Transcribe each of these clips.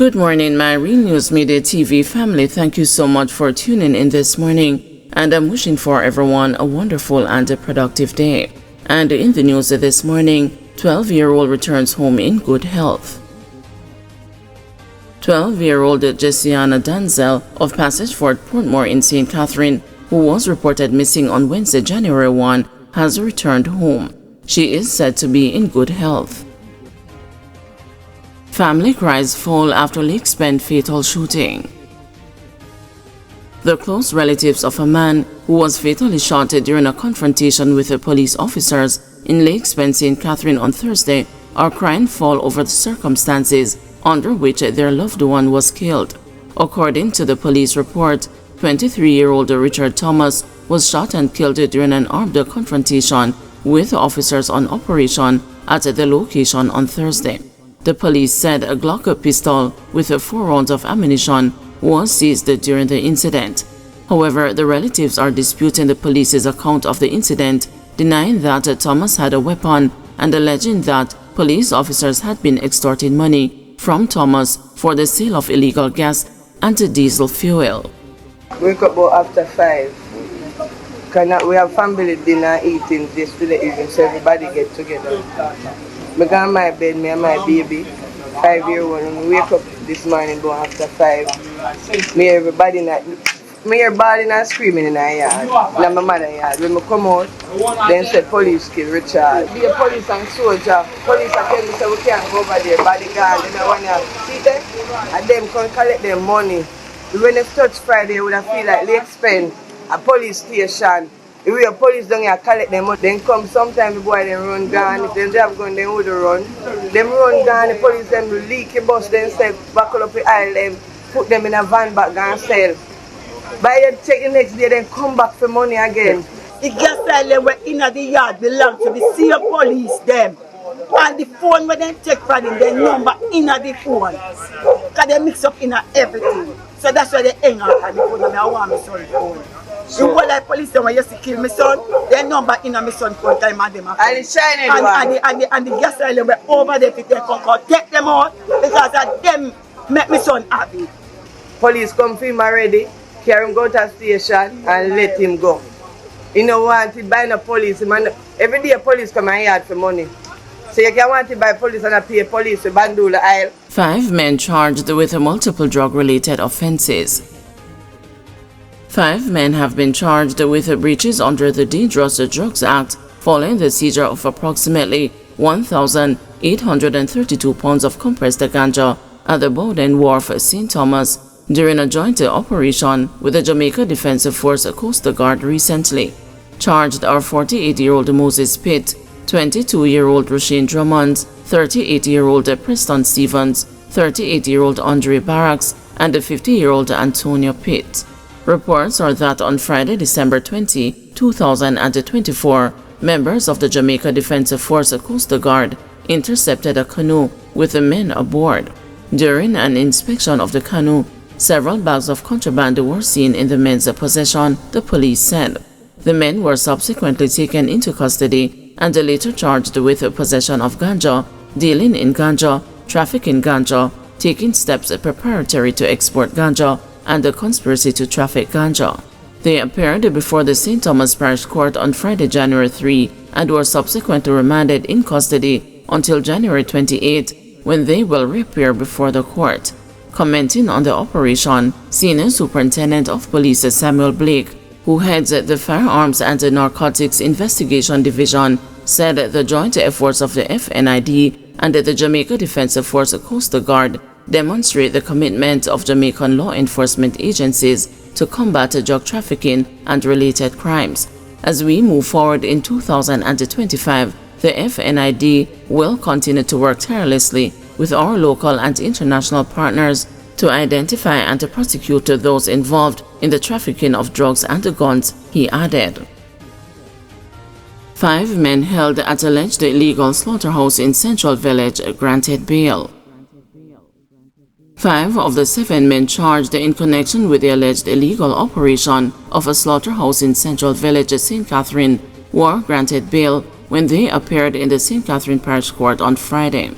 Good morning, my Real News Midday TV family. Thank you so much for tuning in this morning, and I'm wishing for everyone a wonderful and a productive day. And in the news this morning, 12-year-old returns home in good health. 12-year-old Jessiana Danzel of Passageford, Portmore in St. Catherine, who was reported missing on Wednesday, January 1, has returned home. She is said to be in good health. Family cries fall after Lakespen fatal shooting. The close relatives of a man who was fatally shot during a confrontation with the police officers in Lakespen, St. Catherine on Thursday are crying foul over the circumstances under which their loved one was killed. According to the police report, 23-year-old Richard Thomas was shot and killed during an armed confrontation with officers on operation at the location on Thursday. The police said a Glock pistol with 4 rounds of ammunition was seized during the incident. However, the relatives are disputing the police's account of the incident, denying that Thomas had a weapon and alleging that police officers had been extorting money from Thomas for the sale of illegal gas and diesel fuel. Wake up about after 5. We have family dinner eating this to the evening, so everybody get together. I go on my bed, me and my baby, 5-year-old, and we wake up this morning about after 5. Me everybody hear bawling and screaming in our yard, in my mother's yard. When I come out, then said police kill Richard. Be a police and soldier. Police are telling me say we can't go over there, bodyguard, and I want to see them, and them come collect them money. When they touch Friday, they would have feel like Lakespen, a police station. If we have police down here collect them, then come sometime the boy then run gone. If they have gun, then would run. Them run gone, the police them leak the bus, then say buckle up the aisle them, put them in a van back and sell. By the check the next day, then come back for money again. The gas island were in the yard belong to the same police them. And the phone when they take from them, their number in the phone. Because they mix up in everything. So that's why they hang out on the phone and I want my son phone. The whole like police when used to kill my son, their number in my son phone time and them. And it's shining and the gas island were over there if they come take them out because of them make my son happy. Police come for him already, carry him go to the station and let him go. You know want to buy no police, man. Every day police come and yard for money. So you can want to buy police and pay police to bandula aisle. 5 men charged with multiple drug-related offenses. 5 men have been charged with breaches under the Dangerous Drugs Act following the seizure of approximately 1,832 pounds of compressed ganja at the Bowden Wharf, St. Thomas, during a joint operation with the Jamaica Defense Force Coast Guard recently. Charged are 48-year-old Moses Pitt, 22-year-old Rushine Drummond, 38-year-old Preston Stevens, 38-year-old Andre Barracks, and 50-year-old Antonio Pitt. Reports are that on Friday, December 20, 2024, members of the Jamaica Defense Force Coast Guard intercepted a canoe with the men aboard. During an inspection of the canoe, several bags of contraband were seen in the men's possession, the police said. The men were subsequently taken into custody and later charged with possession of ganja, dealing in ganja, trafficking ganja, taking steps preparatory to export ganja, and a conspiracy to traffic ganja. They appeared before the St. Thomas Parish Court on Friday, January 3, and were subsequently remanded in custody until January 28, when they will reappear before the court. Commenting on the operation, Senior Superintendent of Police Samuel Blake, who heads the Firearms and Narcotics Investigation Division, said the joint efforts of the FNID and the Jamaica Defense Force Coast Guard demonstrate the commitment of Jamaican law enforcement agencies to combat drug trafficking and related crimes. As we move forward in 2025, the FNID will continue to work tirelessly with our local and international partners to identify and to prosecute those involved in the trafficking of drugs and guns, he added. 5 men held at alleged illegal slaughterhouse in Central Village granted bail. 5 of the 7 men charged in connection with the alleged illegal operation of a slaughterhouse in Central Village, St. Catherine, were granted bail when they appeared in the St. Catherine Parish Court on Friday.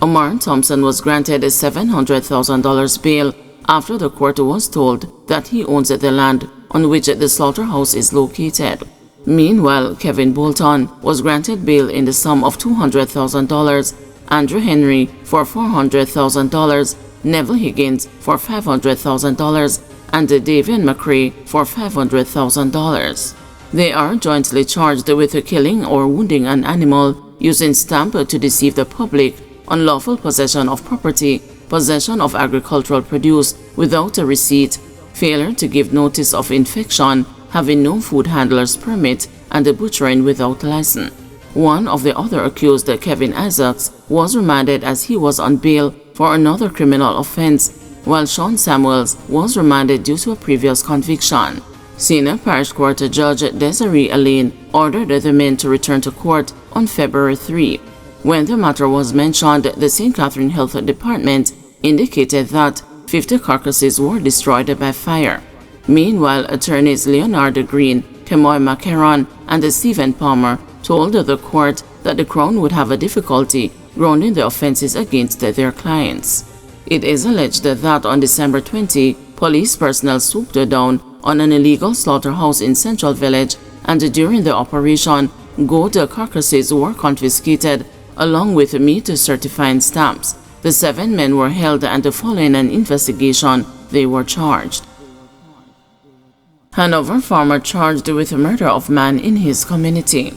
Omar Thompson was granted a $700,000 bail after the court was told that he owns the land on which the slaughterhouse is located. Meanwhile, Kevin Bolton was granted bail in the sum of $200,000, Andrew Henry for $400,000, Neville Higgins for $500,000, and Davian McCrae for $500,000. They are jointly charged with killing or wounding an animal, using stamp to deceive the public, unlawful possession of property, possession of agricultural produce without a receipt, failure to give notice of infection, having no food handler's permit, and butchering without license. One of the other accused, Kevin Isaacs, was remanded as he was on bail for another criminal offense, while Sean Samuels was remanded due to a previous conviction. Senior Parish Court Judge Desiree Alain ordered the men to return to court on February 3. When the matter was mentioned, the St. Catherine Health Department indicated that 50 carcasses were destroyed by fire. Meanwhile, attorneys Leonard Green, Kemoy Macaron, and Stephen Palmer told the court that the Crown would have a difficulty grounding the offenses against their clients. It is alleged that on December 20, police personnel swooped down on an illegal slaughterhouse in Central Village, and during the operation, goat carcasses were confiscated along with meat certifying stamps. The 7 men were held, and following an investigation, they were charged. Hanover farmer charged with murder of man in his community.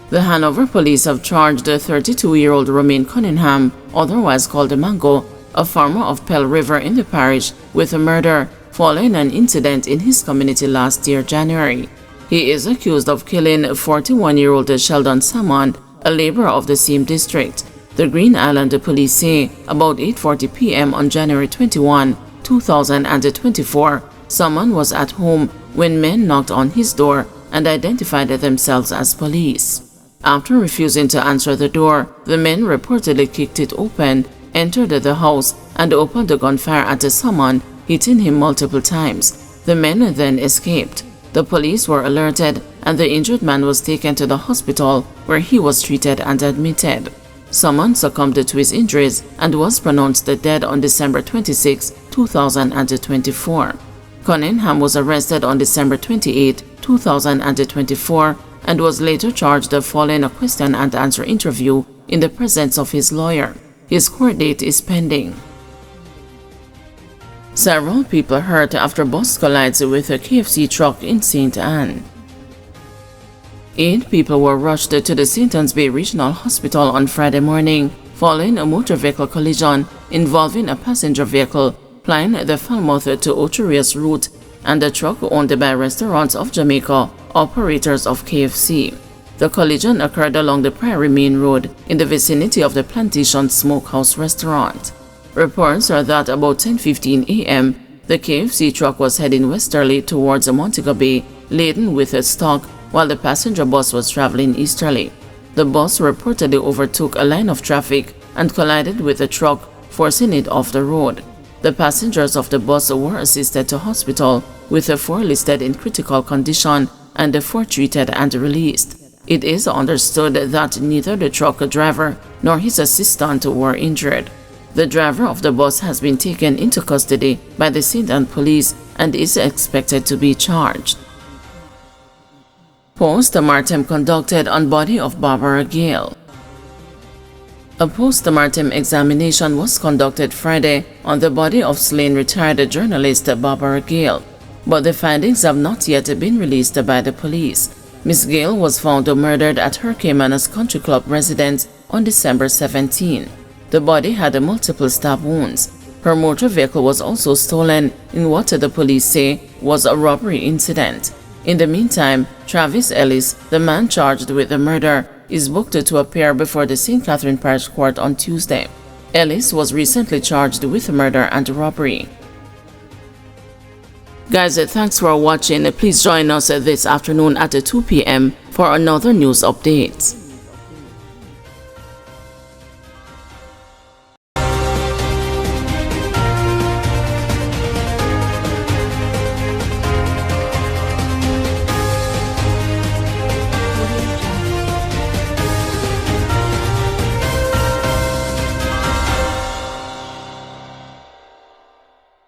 The Hanover police have charged 32-year-old Romain Cunningham, otherwise called Mango, a farmer of Pell River in the parish, with a murder following an incident in his community last year, January. He is accused of killing 41-year-old Sheldon Salmon, a laborer of the same district. The Green Island police say about 8:40 p.m. on January 21, 2024, Salmon was at home when men knocked on his door and identified themselves as police. After refusing to answer the door, the men reportedly kicked it open, entered the house, and opened a gunfire at Salmon, hitting him multiple times. The men then escaped. The police were alerted, and the injured man was taken to the hospital, where he was treated and admitted. Salmon succumbed to his injuries and was pronounced dead on December 26, 2024. Cunningham was arrested on December 28, 2024, and was later charged following a question and answer interview in the presence of his lawyer. His court date is pending. Several people hurt after bus collides with a KFC truck in St. Anne. 8 people were rushed to the St. Anne's Bay Regional Hospital on Friday morning following a motor vehicle collision involving a passenger vehicle plying the Falmouth to Ocherius route and a truck owned by Restaurants of Jamaica, operators of KFC. The collision occurred along the Prairie Main Road in the vicinity of the Plantation Smokehouse restaurant. Reports are that about 10:15 a.m., the KFC truck was heading westerly towards Montego Bay, laden with its stock, while the passenger bus was traveling easterly. The bus reportedly overtook a line of traffic and collided with the truck, forcing it off the road. The passengers of the bus were assisted to hospital, with 4 listed in critical condition and 4 treated and released. It is understood that neither the truck driver nor his assistant were injured. The driver of the bus has been taken into custody by the St. Anne police and is expected to be charged. Post-mortem conducted on body of Barbara Gale. A post-mortem examination was conducted Friday on the body of slain retired journalist Barbara Gale, but the findings have not yet been released by the police. Ms. Gale was found murdered at her Caymanas Country Club residence on December 17. The body had multiple stab wounds. Her motor vehicle was also stolen in what the police say was a robbery incident. In the meantime, Travis Ellis, the man charged with the murder, is booked to appear before the St. Catherine Parish Court on Tuesday. Ellis was recently charged with murder and robbery. Guys, thanks for watching. Please join us this afternoon at 2 p.m. for another news update.